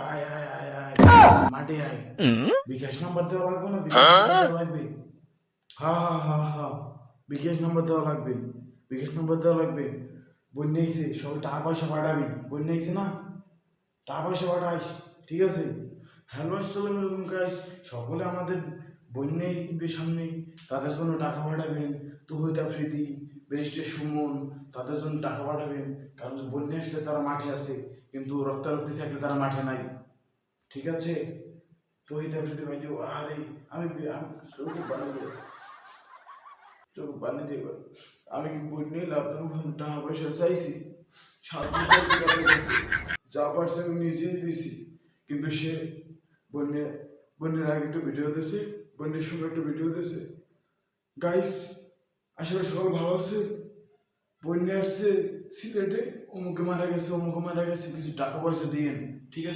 আয় আয় আয় আয় মাঠে আয়। বিকাশ নাম্বার দেওয়া লাগবে না? বিকাশ নাম্বার দেওয়া লাগবে। হা হা হা হা বিকাশ নাম্বার দেওয়া লাগবে। বিকাশ নাম্বার দেওয়া লাগবে। বন্যা আইছে, সবাই টাকা পয়সা পাঠাবি। বন্যা আইছে না, টাকা পয়সা পাঠাইস, ঠিক আছে? হ্যালো আসসালাম আলাইকুম গাইস, সকলে আমাদের বন্যা আসবে সামনে, তাদের জন্য টাকা পাঠাবেন। তুহিদ আফ্রিদি, ব্যারিস্টার সুমন, তাদের জন্য টাকা পাঠাবেন। কারণ বন্যা আসলে তারা মাঠে আছে, কিন্তু রক্তারক্তি থাকলে তারা মাঠে নাই, ঠিক আছে? তুহিদ আফ্রিদি ভাই, আরে আমি চোখে পানি দেব, চোখে পানি দেব। আমি কি বন্যা লাভ টাকা পয়সা চাইছি, সাহায্য চাইছি তাদের কাছে, যা পারছে আমি নিজেই দিয়েছি। কিন্তু সে বন্যা, বন্যার আগে একটা ভিডিও দিয়েছে, বন্যার সময় একটা ভিডিও দিয়েছে। গাইস, আসলে সকল ভালো আছে? বন্যা আসছে সিলেটে, অমুকে মারা গেছে, অমুকে মারা গেছে, কিছু টাকা পয়সা দিয়েন, ঠিক আছে?